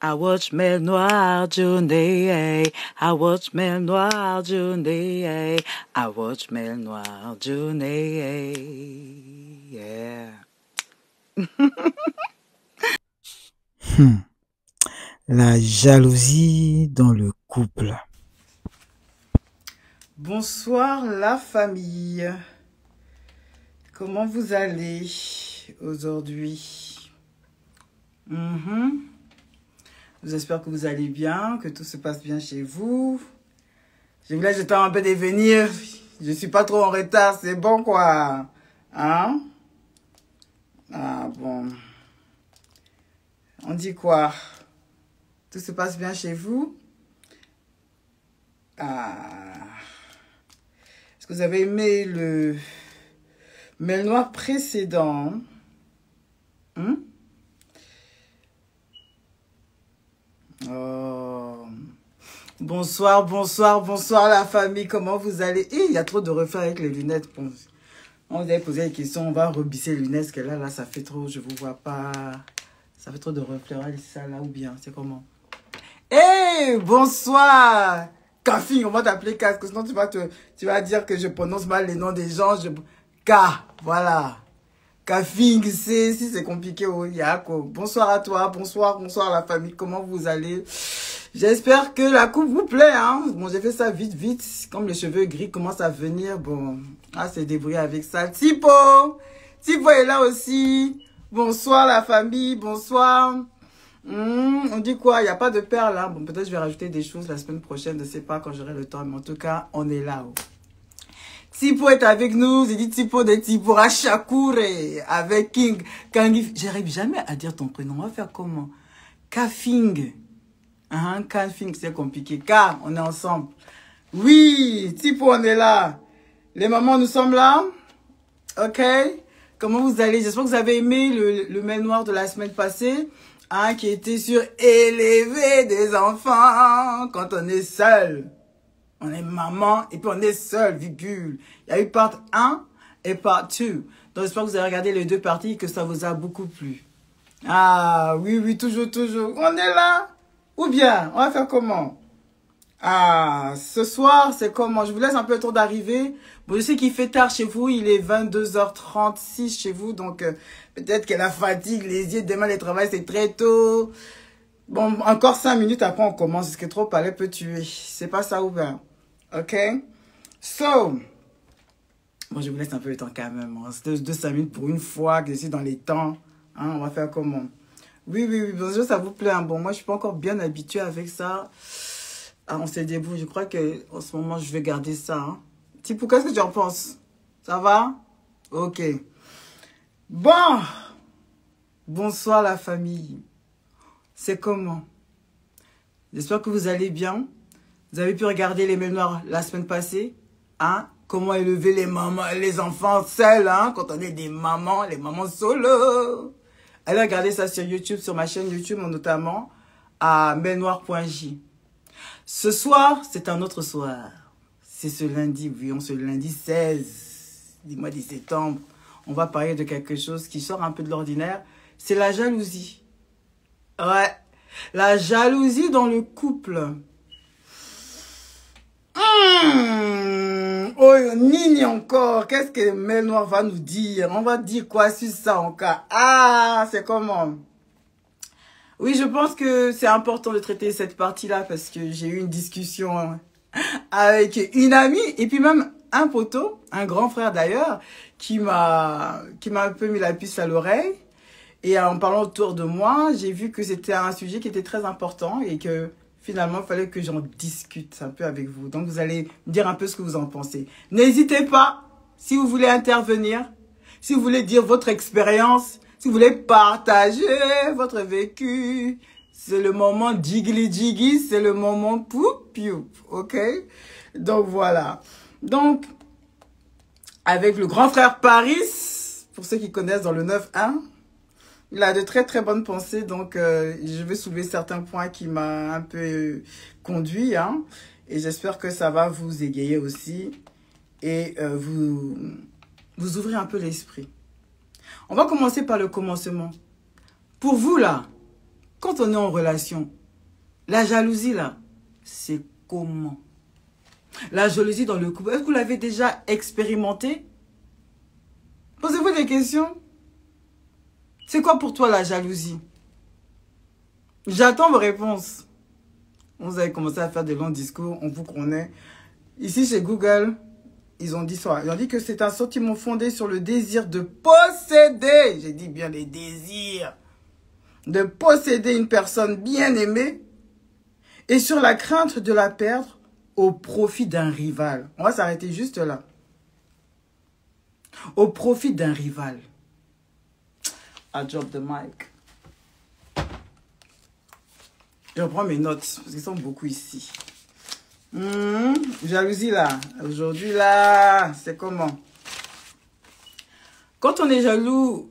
I watch Mer Noir journée. I watch Mer Noir journée. I watch Mer Noir journée. Yeah. La jalousie dans le couple. Bonsoir la famille. Comment vous allez aujourd'hui? J'espère que vous allez bien, que tout se passe bien chez vous. Je voulais jeter un peu des venir. Je suis pas trop en retard, c'est bon quoi. Hein? Ah bon. On dit quoi? Tout se passe bien chez vous? Ah. Est-ce que vous avez aimé le mail noir précédent? Oh. Bonsoir, bonsoir, bonsoir la famille. Comment vous allez? Il y a trop de reflets avec les lunettes. Bon, on vous avait posé des questions. On va rebisser les lunettes. Parce que là, ça fait trop. Je vous vois pas. Ça fait trop de reflets. On va laisser ça là ou bien. C'est comment? Bonsoir. Kafing, on va t'appeler K. Parce que sinon, tu vas dire que je prononce mal les noms des gens. K, voilà. Kafing, si c'est compliqué, bonsoir à toi, bonsoir la famille, comment vous allez? J'espère que la coupe vous plaît, hein. Bon, j'ai fait ça vite, comme les cheveux gris commencent à venir, bon, c'est débrouillé avec ça. Tipo est là aussi. Bonsoir la famille, bonsoir. On dit quoi? Il n'y a pas de perles, là. Bon, peut-être je vais rajouter des choses la semaine prochaine, je ne sais pas quand j'aurai le temps, mais en tout cas, on est là. Tipo est avec nous, j'ai dit Tipo de Tipora Shakur avec King Kangif. J'arrive jamais à dire ton prénom, on va faire comment? Kafing. Kafing, c'est compliqué. K, on est ensemble. Oui, Tipo, on est là. Les mamans, nous sommes là. Ok. Comment vous allez? J'espère que vous avez aimé le mail noir de la semaine passée, qui était sur élever des enfants quand on est seul. On est maman et puis on est seul, virgule. Il y a eu part 1 et part 2. Donc j'espère que vous avez regardé les deux parties et que ça vous a beaucoup plu. Ah, oui, toujours. On est là. Ou bien, on va faire comment? Ah, ce soir, c'est comment? Je vous laisse un peu le temps d'arriver. Bon, je sais qu'il fait tard chez vous. Il est 22h36 chez vous. Donc, peut-être que la fatigue, les yeux, demain, le travail, c'est très tôt. Bon, encore 5 minutes après, on commence. Parce que trop parler peut tuer. C'est pas ça ouvert. Ok? So, bon, je vous laisse un peu le temps quand même. C'était 2-5 minutes pour une fois que je suis dans les temps. On va faire comment? Oui. Bonjour, ça vous plaît? Bon, moi, je suis pas encore bien habituée avec ça. On s'est débrouillé. Je crois qu'en ce moment, je vais garder ça. Tipou, qu'est-ce que tu en penses? Ça va? Ok. Bon. Bonsoir, la famille. C'est comment? J'espère que vous allez bien. Vous avez pu regarder les mails noirs la semaine passée? Comment élever les mamans, les enfants seuls, quand on est des mamans, les mamans solo. Allez regarder ça sur YouTube, sur ma chaîne YouTube notamment, à mailnoir.j. Ce soir, c'est un autre soir. C'est ce lundi, ce lundi 16 du mois de septembre. On va parler de quelque chose qui sort un peu de l'ordinaire. C'est la jalousie. Ouais, la jalousie dans le couple. Oh, Nini encore. Qu'est-ce que Mail Noir va nous dire? On va dire quoi sur ça encore? C'est comment? Oui, je pense que c'est important de traiter cette partie-là parce que j'ai eu une discussion avec une amie et puis même un poteau, un grand frère d'ailleurs, qui m'a un peu mis la puce à l'oreille. Et en parlant autour de moi, j'ai vu que c'était un sujet qui était très important et que finalement, il fallait que j'en discute un peu avec vous. Donc, vous allez me dire un peu ce que vous en pensez. N'hésitez pas, si vous voulez intervenir, si vous voulez dire votre expérience, si vous voulez partager votre vécu. C'est le moment jiggy, c'est le moment poup, ok? Donc, voilà. Donc, avec le grand frère Paris, pour ceux qui connaissent dans le 9-1, il a de très très bonnes pensées, donc je vais soulever certains points qui m'a un peu conduit, et j'espère que ça va vous égayer aussi et vous ouvrir un peu l'esprit. On va commencer par le commencement. Pour vous là, quand on est en relation, la jalousie là, c'est comment? La jalousie dans le couple, est-ce que vous l'avez déjà expérimenté? Posez-vous des questions. C'est quoi pour toi la jalousie? J'attends vos réponses. Vous avez commencé à faire des longs discours, on vous connaît. Ici chez Google, ils ont dit ça. Ils ont dit que c'est un sentiment fondé sur le désir de posséder. J'ai dit bien les désirs. De posséder une personne bien aimée et sur la crainte de la perdre au profit d'un rival. On va s'arrêter juste là. Au profit d'un rival. I drop the mic. Je reprends mes notes, parce qu'ils sont beaucoup ici. Jalousie là. Aujourd'hui là, c'est comment? Quand on est jaloux,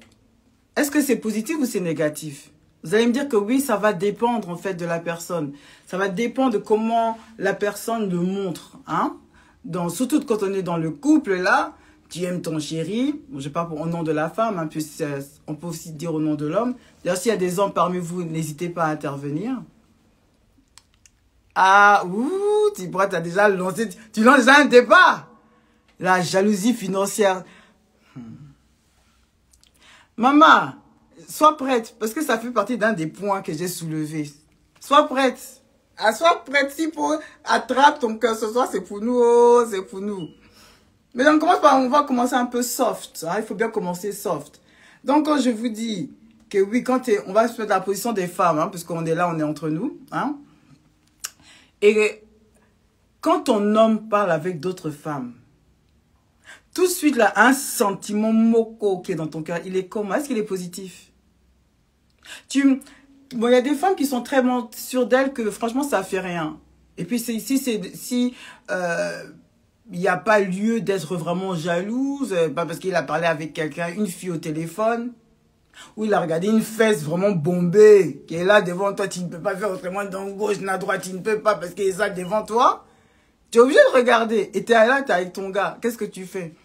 est-ce que c'est positif ou c'est négatif? Vous allez me dire que oui, ça va dépendre en fait de la personne. Ça va dépendre de comment la personne le montre. Hein? Surtout quand on est dans le couple là, tu aimes ton chéri. Bon, je ne sais pas au nom de la femme, hein, puis on peut aussi dire au nom de l'homme. D'ailleurs, s'il y a des hommes parmi vous, n'hésitez pas à intervenir. Ah, ouh, tu as déjà lancé, tu lances déjà un débat. La jalousie financière. Maman, sois prête, parce que ça fait partie d'un des points que j'ai soulevés. Sois prête. Ah, sois prête, si pour attrape ton cœur ce soir, c'est pour nous, oh, c'est pour nous. Mais donc, on va commencer un peu soft. Hein, il faut bien commencer soft. Donc, quand je vous dis que oui, on va se mettre à la position des femmes, hein, parce qu'on est là, on est entre nous, hein. Et quand ton homme parle avec d'autres femmes, tout de suite, là, un sentiment moco qui est dans ton cœur, il est comment? Est-ce qu'il est positif? Bon, il y a des femmes qui sont très sûres d'elles que franchement, ça ne fait rien. Et puis, si il n'y a pas lieu d'être vraiment jalouse, pas parce qu'il a parlé avec quelqu'un, une fille au téléphone, ou il a regardé une fesse vraiment bombée, qui est là devant toi, tu ne peux pas faire autrement d'un gauche, d'un droite, tu ne peux pas parce qu'il est là devant toi. Tu es obligé de regarder. Et tu es là, tu es avec ton gars. Qu'est-ce que tu fais?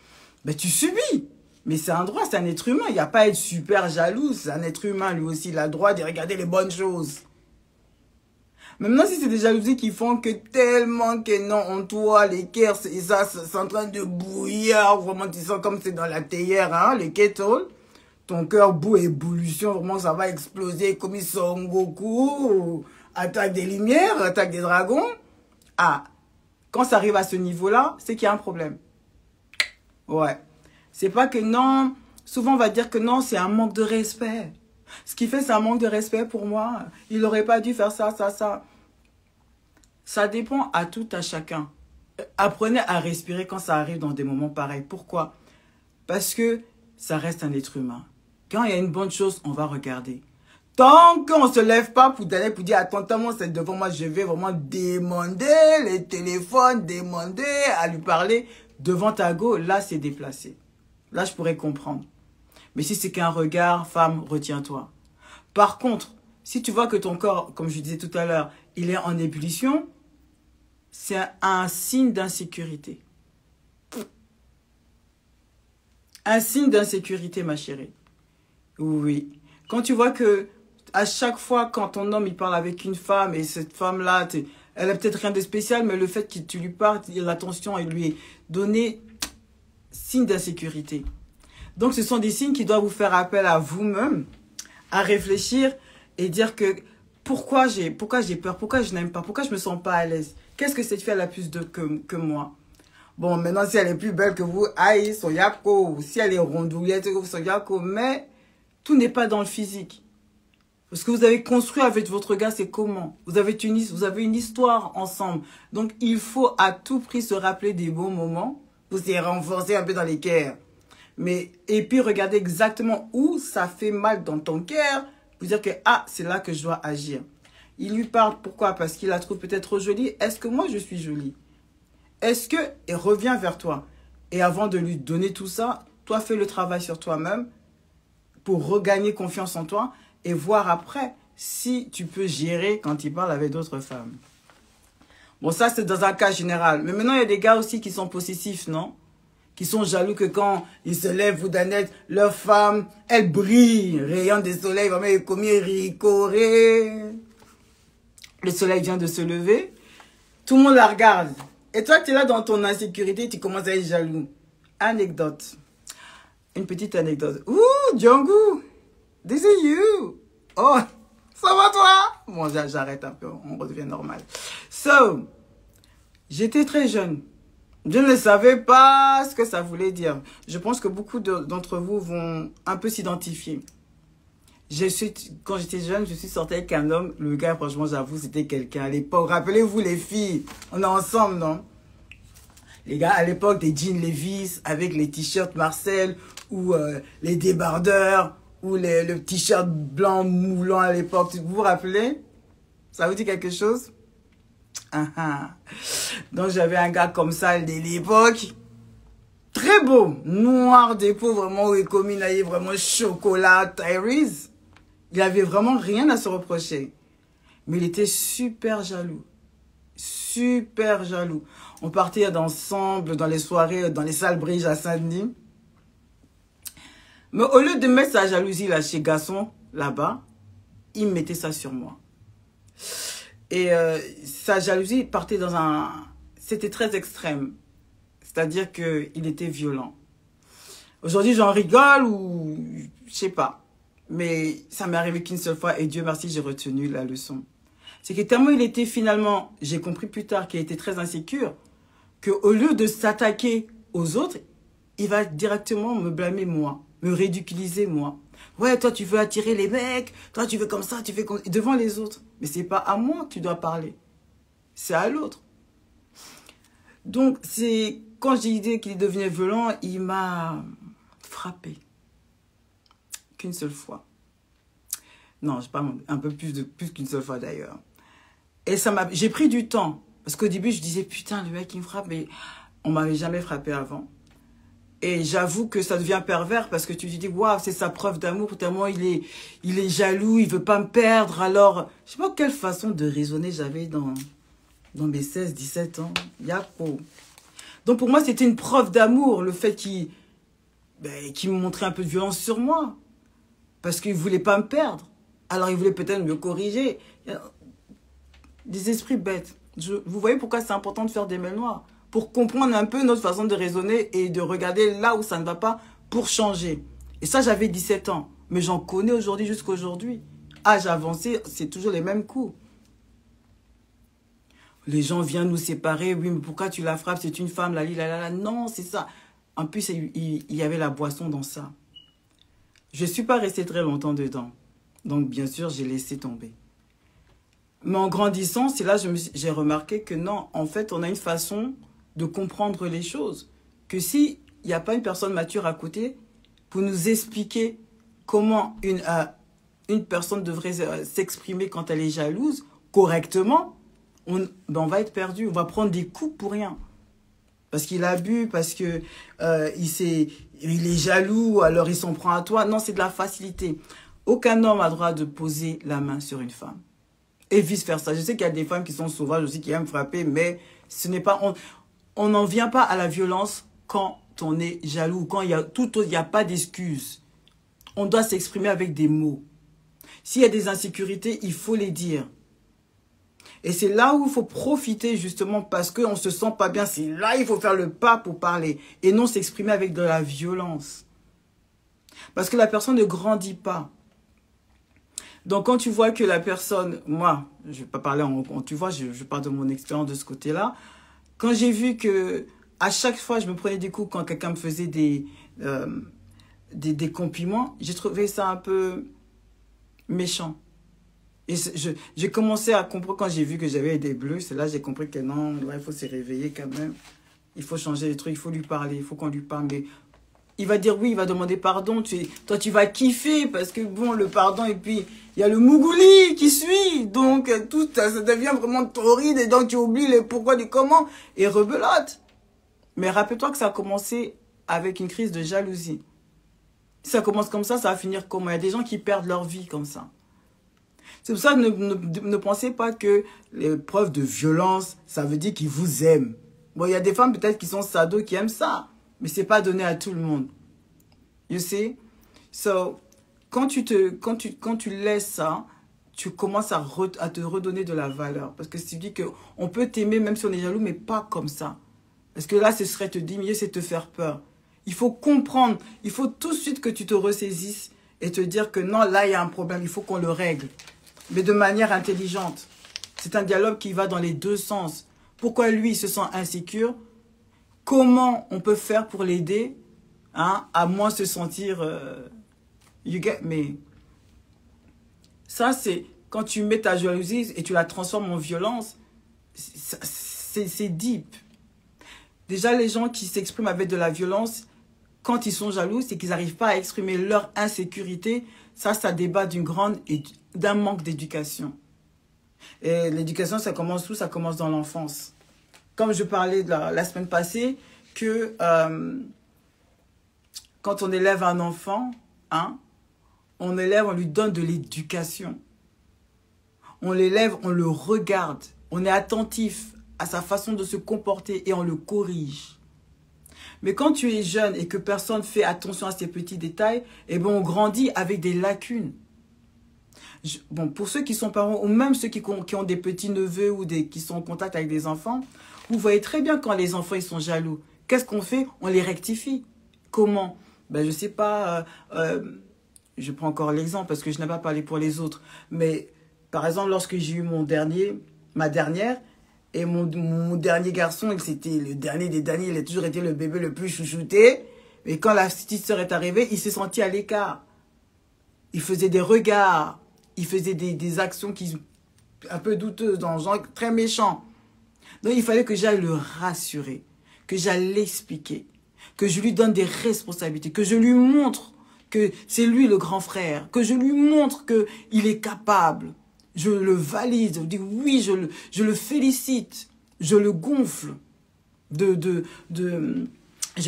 Ben, tu subis. Mais c'est un droit, c'est un être humain. Il n'y a pas à être super jaloux. C'est un être humain, lui aussi. Il a le droit de regarder les bonnes choses. Maintenant, si c'est des jalousies qui font que tellement que non, en toi, les cœurs, ça, c'est en train de bouillir. Vraiment, tu sens comme c'est dans la théière, hein, les kettle. Ton cœur bout ébullition, vraiment, ça va exploser comme Son Goku. Attaque des lumières, attaque des dragons. Ah, quand ça arrive à ce niveau-là, c'est qu'il y a un problème. Ouais. C'est pas que non. Souvent, on va dire que non, c'est un manque de respect. Ce qui fait, c'est un manque de respect pour moi. Il n'aurait pas dû faire ça, ça, ça. Ça dépend à tout, à chacun. Apprenez à respirer quand ça arrive dans des moments pareils. Pourquoi? Parce que ça reste un être humain. Quand il y a une bonne chose, on va regarder. Tant qu'on ne se lève pas pour dire, attends, c'est devant moi, je vais vraiment demander les téléphones, demander à lui parler devant ta go, là, c'est déplacé. Là, je pourrais comprendre. Mais si c'est qu'un regard, femme, retiens-toi. Par contre, si tu vois que ton corps, comme je disais tout à l'heure, il est en ébullition, c'est un signe d'insécurité. Un signe d'insécurité, ma chérie. Oui. Quand tu vois que à chaque fois, quand ton homme il parle avec une femme, et cette femme-là, elle a peut-être rien de spécial, mais le fait que tu lui parles, l'attention, elle lui est donnée, signe d'insécurité. Donc, ce sont des signes qui doivent vous faire appel à vous-même, à réfléchir et dire que pourquoi j'ai peur, pourquoi je n'aime pas, pourquoi je ne me sens pas à l'aise. Qu'est-ce que cette fille a plus que moi? Bon, maintenant, si elle est plus belle que vous, aïe, son yako, si elle est rondouillette, son yako, mais tout n'est pas dans le physique. Ce que vous avez construit avec votre gars, c'est comment? Vous avez une histoire ensemble. Donc, il faut à tout prix se rappeler des bons moments. Vous se renforcer un peu dans les cœurs. Et puis, regardez exactement où ça fait mal dans ton cœur. Vous dire que, ah, c'est là que je dois agir. Il lui parle, pourquoi? Parce qu'il la trouve peut-être trop jolie. Est-ce que moi, je suis jolie? Est-ce que, et reviens vers toi. Et avant de lui donner tout ça, toi, fais le travail sur toi-même pour regagner confiance en toi et voir après si tu peux gérer quand il parle avec d'autres femmes. Bon, ça, c'est dans un cas général. Mais maintenant, il y a des gars aussi qui sont possessifs, non? qui sont jaloux que quand ils se lèvent, vous d'Annette, leur femme, elle brille, rayon des soleils, vraiment, comme ricoré. Le soleil vient de se lever, tout le monde la regarde. Et toi, tu es là dans ton insécurité, tu commences à être jaloux. Anecdote. Une petite anecdote. Ouh, Django, this is you. Oh, ça va toi? Bon, j'arrête un peu, on redevient normal. So, j'étais très jeune. Je ne savais pas ce que ça voulait dire. Je pense que beaucoup d'entre vous vont un peu s'identifier. Quand j'étais jeune, je suis sortie avec un homme. Le gars, franchement, j'avoue, c'était quelqu'un à l'époque. Rappelez-vous les filles, on est ensemble, non? Les gars, à l'époque, des jeans Levi's avec les t-shirts Marcel ou les débardeurs ou le t-shirt blanc moulant à l'époque. Vous vous rappelez? Ça vous dit quelque chose? Donc, j'avais un gars comme ça de l'époque. Très beau. Noir des peaux, vraiment, récominaillé, vraiment chocolat, Tyrese. Il avait vraiment rien à se reprocher. Mais il était super jaloux. Super jaloux. On partait ensemble dans les soirées, dans les salles Bridge à Saint-Denis. Mais au lieu de mettre sa jalousie là chez Gasson, là-bas, il mettait ça sur moi. Et sa jalousie partait dans un... C'était très extrême. C'est-à-dire qu'il était violent. Aujourd'hui, j'en rigole ou... Je sais pas. Mais ça m'est arrivé qu'une seule fois et Dieu merci, j'ai retenu la leçon. C'est que tellement il était finalement... J'ai compris plus tard qu'il était très insécure, qu'au lieu de s'attaquer aux autres, il va directement me blâmer moi, me ridiculiser moi. Ouais, toi, tu veux attirer les mecs, toi, tu veux comme ça, tu fais comme... devant les autres. Mais c'est pas à moi que tu dois parler. C'est à l'autre. Donc, c'est... Quand j'ai dit qu'il devenait violent, il m'a frappé. Qu'une seule fois. Non, je sais pas, un peu plus qu'une seule fois d'ailleurs. Et ça m'a... J'ai pris du temps. Parce qu'au début, je disais, putain, le mec, il me frappe, mais on m'avait jamais frappé avant. Et j'avoue que ça devient pervers parce que tu te dis, waouh, c'est sa preuve d'amour, tellement il est jaloux, il veut pas me perdre. Alors, je sais pas quelle façon de raisonner j'avais dans mes 16, 17 ans. Yako. Donc pour moi, c'était une preuve d'amour, le fait qu'il me montrait un peu de violence sur moi. Parce qu'il voulait pas me perdre. Alors il voulait peut-être me corriger. Des esprits bêtes. Vous voyez pourquoi c'est important de faire des mails noirs? Pour comprendre un peu notre façon de raisonner et de regarder là où ça ne va pas pour changer. Et ça, j'avais 17 ans. Mais j'en connais aujourd'hui jusqu'à aujourd'hui. Âge avancé, c'est toujours les mêmes coups. Les gens viennent nous séparer. Oui, mais pourquoi tu la frappes? C'est une femme, la. Non, c'est ça. En plus, il y avait la boisson dans ça. Je ne suis pas restée très longtemps dedans. Donc, bien sûr, j'ai laissé tomber. Mais en grandissant, c'est là que j'ai remarqué que non, en fait, on a une façon de comprendre les choses. Que s'il n'y a pas une personne mature à côté pour nous expliquer comment une personne devrait s'exprimer quand elle est jalouse, correctement, on va être perdu. On va prendre des coups pour rien. Parce qu'il a bu, parce que il est jaloux, alors il s'en prend à toi. Non, c'est de la facilité. Aucun homme a droit de poser la main sur une femme. Et vice-versa. Je sais qu'il y a des femmes qui sont sauvages aussi, qui aiment frapper, mais ce n'est pas... On n'en vient pas à la violence quand on est jaloux, quand il n'y a pas d'excuses. On doit s'exprimer avec des mots. S'il y a des insécurités, il faut les dire. Et c'est là où il faut profiter justement parce qu'on ne se sent pas bien. C'est là qu'il faut faire le pas pour parler et non s'exprimer avec de la violence. Parce que la personne ne grandit pas. Donc quand tu vois que la personne, moi, je ne vais pas parler tu vois, je parle de mon expérience de ce côté-là. Quand j'ai vu que à chaque fois je me prenais des coups quand quelqu'un me faisait des compliments, j'ai trouvé ça un peu méchant. Et j'ai commencé à comprendre quand j'ai vu que j'avais des bleus, c'est là que j'ai compris que non, là, il faut se réveiller quand même. Il faut changer les trucs, il faut lui parler, il faut qu'on lui parle. Mais il va dire oui, il va demander pardon. Toi, tu vas kiffer parce que bon, le pardon, et puis il y a le mougouli qui suit. Donc, tout ça devient vraiment torride et donc tu oublies les pourquoi du comment et rebelote. Mais rappelle-toi que ça a commencé avec une crise de jalousie. Si ça commence comme ça va finir comment? Il y a des gens qui perdent leur vie comme ça. C'est pour ça que ne pensez pas que les preuves de violence, ça veut dire qu'ils vous aiment. Bon, il y a des femmes peut-être qui sont sados, qui aiment ça. mais c'est pas donné à tout le monde. You see? So, quand tu laisses ça, tu commences à te redonner de la valeur. Parce que si tu dis qu'on peut t'aimer même si on est jaloux, mais pas comme ça. Parce que là, ce serait te diminuer, c'est te faire peur. Il faut comprendre, il faut tout de suite que tu te ressaisisses et te dire que non, là, il y a un problème, il faut qu'on le règle. Mais de manière intelligente. C'est un dialogue qui va dans les deux sens. Pourquoi lui, il se sent insécure? Comment on peut faire pour l'aider, hein, à moins se sentir... you get me? Ça, c'est quand tu mets ta jalousie et tu la transformes en violence, c'est deep. Déjà, les gens qui s'expriment avec de la violence, quand ils sont jaloux, c'est qu'ils n'arrivent pas à exprimer leur insécurité. Ça débat d'un manque d'éducation. Et l'éducation, ça commence où? Ça commence dans l'enfance. Comme je parlais la semaine passée, que quand on élève un enfant, hein, on lui donne de l'éducation. On l'élève, on le regarde. On est attentif à sa façon de se comporter et on le corrige. Mais quand tu es jeune et que personne ne fait attention à ces petits détails, eh ben on grandit avec des lacunes. Bon, pour ceux qui sont parents ou même ceux qui ont des petits-neveux ou qui sont en contact avec des enfants, vous voyez très bien quand les enfants ils sont jaloux. Qu'est-ce qu'on fait? On les rectifie. Comment? Ben, je ne sais pas, je prends encore l'exemple parce que je n'ai pas parlé pour les autres. Mais par exemple, lorsque j'ai eu ma dernière, et mon dernier garçon, c'était le dernier des derniers, il a toujours été le bébé le plus chouchouté. Mais quand la petite sœur est arrivée, il s'est senti à l'écart. Il faisait des regards, il faisait des actions un peu douteuses, dans le genre très méchant. Donc il fallait que j'aille le rassurer, que j'aille l'expliquer, que je lui donne des responsabilités, que je lui montre que c'est lui le grand frère, que je lui montre qu'il est capable. Je le valide, je dis oui, je le félicite, je le gonfle, je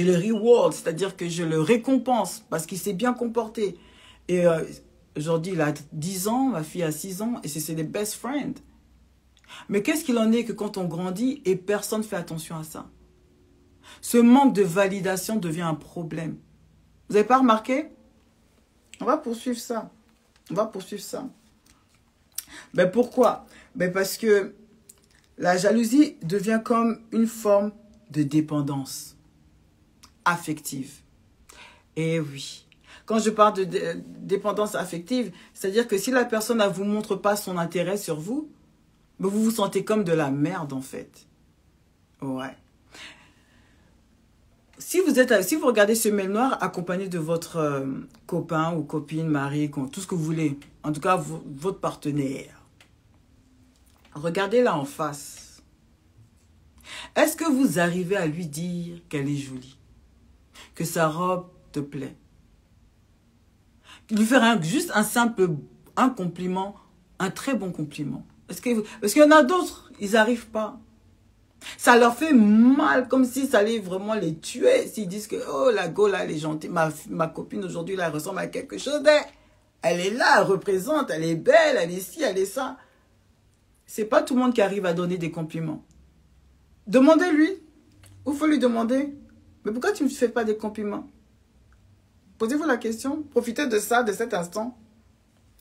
le reward, c'est-à-dire que je le récompense parce qu'il s'est bien comporté. Et aujourd'hui, il a 10 ans, ma fille a 6 ans, et c'est des best friends. Mais qu'est-ce qu'il en est que quand on grandit et personne ne fait attention à ça? Ce manque de validation devient un problème. Vous n'avez pas remarqué? On va poursuivre ça. On va poursuivre ça. Ben pourquoi? Ben parce que la jalousie devient comme une forme de dépendance affective. Et oui. Quand je parle de dépendance affective, c'est-à-dire que si la personne ne vous montre pas son intérêt sur vous, ben vous vous sentez comme de la merde en fait. Ouais. Si vous regardez ce mail noir accompagné de votre copain ou copine, mari, tout ce que vous voulez, en tout cas votre partenaire, regardez-la en face. Est-ce que vous arrivez à lui dire qu'elle est jolie? Que sa robe te plaît? Lui faire juste un compliment, un très bon compliment. Parce qu'il y en a d'autres, ils n'arrivent pas. Ça leur fait mal, comme si ça allait vraiment les tuer. S'ils disent que, oh, la go, là, elle est gentille. Ma copine, aujourd'hui, là, elle ressemble à quelque chose. Elle est là, elle représente, elle est belle, elle est ci, elle est ça. C'est pas tout le monde qui arrive à donner des compliments. Demandez-lui. Il faut lui demander. Mais pourquoi tu ne me fais pas des compliments? Posez-vous la question. Profitez de ça, de cet instant.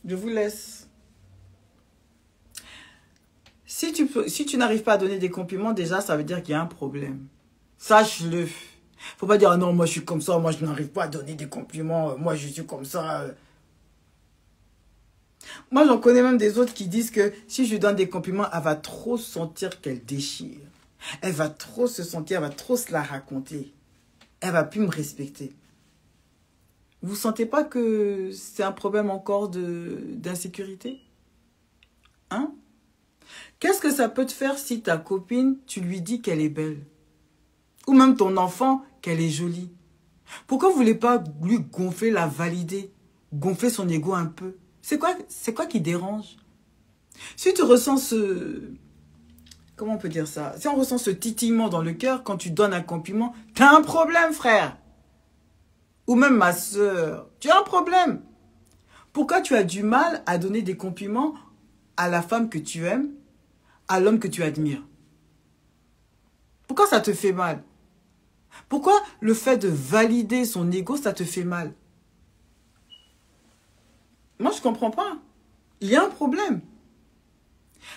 Je vous laisse. Si tu n'arrives pas à donner des compliments, déjà, ça veut dire qu'il y a un problème. Sache-le. Faut pas dire, ah non, moi je suis comme ça, moi je n'arrive pas à donner des compliments, moi je suis comme ça. Moi, j'en connais même des autres qui disent que si je lui donne des compliments, elle va trop sentir qu'elle déchire. Elle va trop se sentir, elle va trop se la raconter. Elle va plus me respecter. Vous sentez pas que c'est un problème encore d'insécurité? Hein? Qu'est-ce que ça peut te faire si ta copine, tu lui dis qu'elle est belle? Ou même ton enfant, qu'elle est jolie? Pourquoi vous ne voulez pas lui gonfler, la valider? Gonfler son ego un peu? C'est quoi qui dérange? Si tu ressens comment on peut dire ça? Si on ressent ce titillement dans le cœur quand tu donnes un compliment, tu as un problème, frère. Ou même ma soeur, tu as un problème. Pourquoi tu as du mal à donner des compliments à la femme que tu aimes, à l'homme que tu admires? Pourquoi ça te fait mal? Pourquoi le fait de valider son ego, ça te fait mal? Moi, je ne comprends pas. Il y a un problème.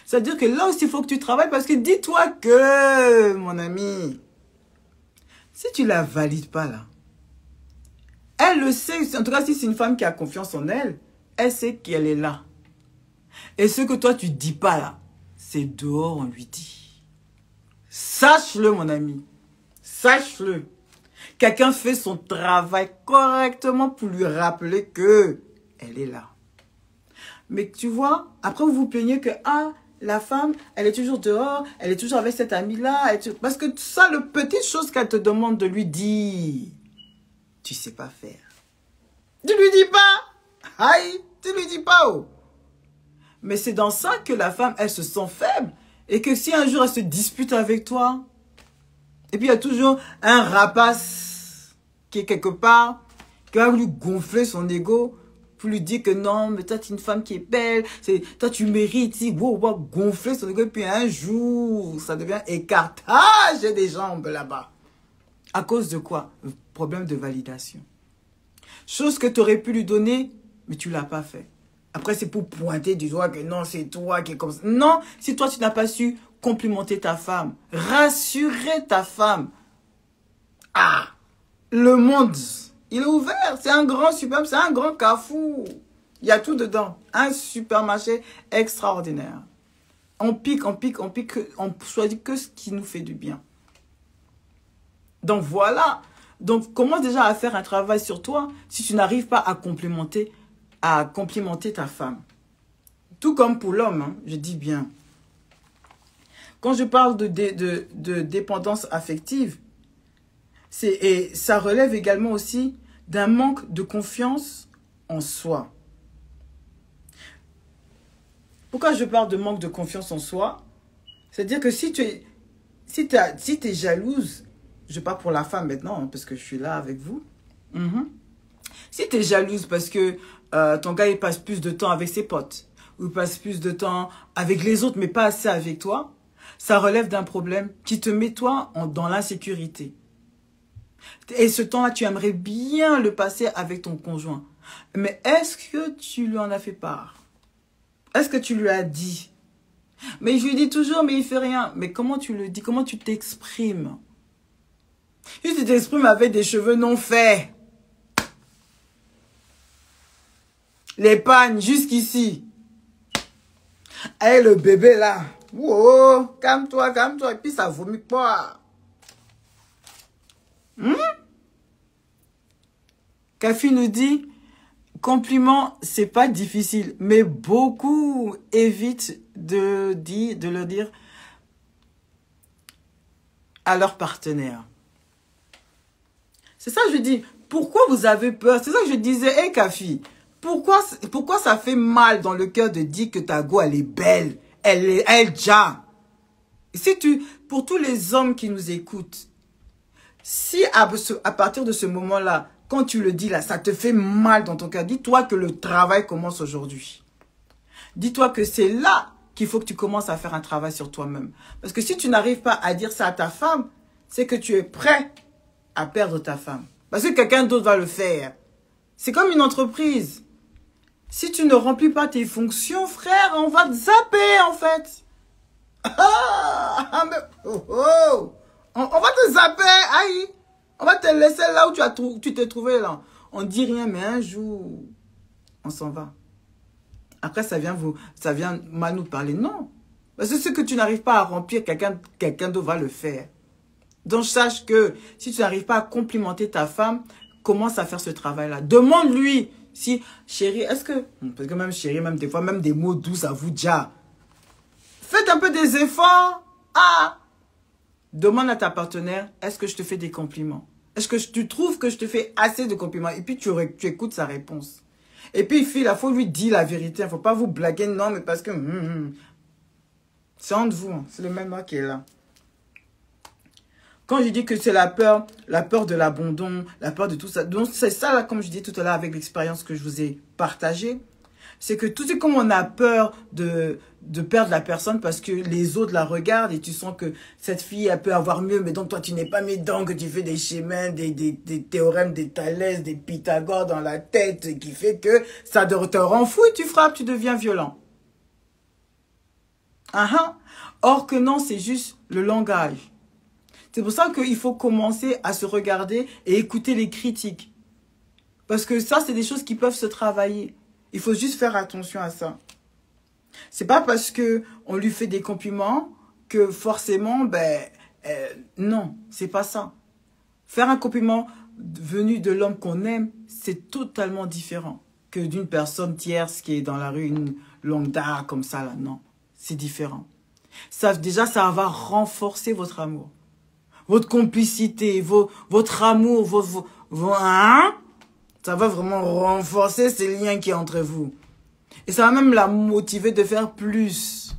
C'est-à-dire que là aussi, il faut que tu travailles parce que dis-toi que, mon ami, si tu ne la valides pas là, elle le sait. En tout cas, si c'est une femme qui a confiance en elle, elle sait qu'elle est là. Et ce que toi, tu ne dis pas là, c'est dehors, on lui dit. Sache-le, mon ami. Sache-le. Quelqu'un fait son travail correctement pour lui rappeler que elle est là. Mais tu vois, après vous vous plaignez que la femme, elle est toujours dehors, elle est toujours avec cet ami-là. Parce que ça, le petite chose qu'elle te demande de lui dire, tu sais pas faire. Tu lui dis pas. Aïe, tu lui dis pas. Oh. Mais c'est dans ça que la femme, elle se sent faible. Et que si un jour elle se dispute avec toi, et puis il y a toujours un rapace qui est quelque part, qui va lui gonfler son ego, pour lui dire que non, mais toi tu es une femme qui est belle, toi tu mérites, gonfler son ego, et puis un jour, ça devient écartage des jambes là-bas. À cause de quoi? Problème de validation. Chose que tu aurais pu lui donner, mais tu ne l'as pas fait. Après, c'est pour pointer du doigt que non, c'est toi qui est comme ça. Non, si toi, tu n'as pas su complimenter ta femme, rassurer ta femme. Ah, le monde, il est ouvert. C'est un grand supermarché, c'est un grand carrefour. Il y a tout dedans. Un supermarché extraordinaire. On pique, on choisit que ce qui nous fait du bien. Donc voilà. Donc commence déjà à faire un travail sur toi si tu n'arrives pas à complimenter ta femme. Tout comme pour l'homme, hein, je dis bien. Quand je parle de dépendance affective, et ça relève également aussi d'un manque de confiance en soi. Pourquoi je parle de manque de confiance en soi? C'est-à-dire que si tu es jalouse, je parle pour la femme maintenant, hein, parce que je suis là avec vous. Si tu es jalouse parce que ton gars il passe plus de temps avec ses potes, ou il passe plus de temps avec les autres, mais pas assez avec toi, ça relève d'un problème qui te met toi dans l'insécurité. Et ce temps-là, tu aimerais bien le passer avec ton conjoint. Mais est-ce que tu lui en as fait part? Est-ce que tu lui as dit? Mais je lui dis toujours, mais il fait rien. Mais comment tu le dis? Comment tu t'exprimes? Si tu t'exprimes avec des cheveux non faits, les pannes jusqu'ici, et le bébé là, wow, calme-toi, et puis ça vomit pas. Kafi nous dit, compliment, c'est pas difficile, mais beaucoup évitent de le dire à leur partenaire. C'est ça que je dis. Pourquoi vous avez peur? C'est ça que je disais, hé Kafi, pourquoi ça fait mal dans le cœur de dire que ta go, elle est belle, elle déjà. Pour tous les hommes qui nous écoutent, si à partir de ce moment-là, quand tu le dis là, ça te fait mal dans ton cœur, dis-toi que le travail commence aujourd'hui. Dis-toi que c'est là qu'il faut que tu commences à faire un travail sur toi-même. Parce que si tu n'arrives pas à dire ça à ta femme, c'est que tu es prêt à perdre ta femme. Parce que quelqu'un d'autre va le faire. C'est comme une entreprise. Si tu ne remplis pas tes fonctions, frère, on va te zapper en fait. On va te zapper, aïe. On va te laisser là où tu t'es trouvé là. On dit rien, mais un jour, on s'en va. Après, ça vient mal nous parler. Non. Parce que ce que tu n'arrives pas à remplir, quelqu'un d'autre va le faire. Donc, sache que si tu n'arrives pas à complimenter ta femme, commence à faire ce travail-là. Demande-lui si, chérie, est-ce que... Parce que même chérie, même des fois, même des mots doux, ça vous déjà. Faites un peu des efforts. Demande à ta partenaire, est-ce que je te fais des compliments? Est-ce que tu trouves que je te fais assez de compliments? Et puis, tu écoutes sa réponse. Et puis, il faut lui dire la vérité. Il ne faut pas vous blaguer. Non, mais parce que... c'est entre vous. Hein. C'est le même moi qui est là. Quand je dis que c'est la peur de l'abandon, la peur de tout ça. Donc, c'est ça, là, comme je dis tout à l'heure, avec l'expérience que je vous ai partagée. C'est que tout c'est comme on a peur de perdre la personne parce que les autres la regardent et tu sens que cette fille, elle peut avoir mieux, mais donc toi, tu n'es pas médant, que tu fais des schémas, des théorèmes, des Thalès, des Pythagore dans la tête qui fait que ça te rend fou et tu frappes, tu deviens violent. Or que non, c'est juste le langage. C'est pour ça qu'il faut commencer à se regarder et écouter les critiques. Parce que ça, c'est des choses qui peuvent se travailler. Il faut juste faire attention à ça. C'est pas parce que on lui fait des compliments que forcément, non, c'est pas ça. Faire un compliment venu de l'homme qu'on aime, c'est totalement différent que d'une personne tierce qui est dans la rue, une longue dard comme ça, là. Non, c'est différent. Déjà, ça va renforcer votre amour, votre complicité, votre amour, ça va vraiment renforcer ces liens qui sont entre vous. Et ça va même la motiver de faire plus.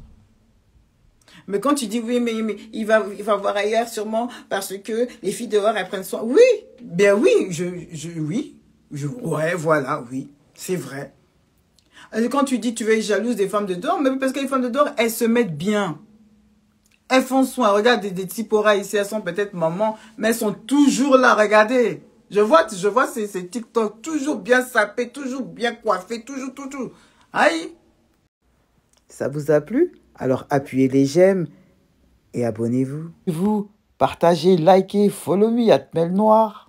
Mais quand tu dis, oui, mais il va voir ailleurs sûrement parce que les filles dehors, elles prennent soin. Oui, bien oui, ouais, voilà, oui, c'est vrai. Et quand tu dis, tu es jalouse des femmes de dehors, mais parce que les femmes de dehors, elles se mettent bien. Elles font soin. Regarde, des Tsipora ici, elles sont peut-être mamans, mais elles sont toujours là, regardez. Je vois ces TikTok, toujours bien sapés, toujours bien coiffés, toujours. Aïe. Ça vous a plu? Alors appuyez les j'aime et abonnez-vous. Vous, partagez, likez, follow me, @melnoir.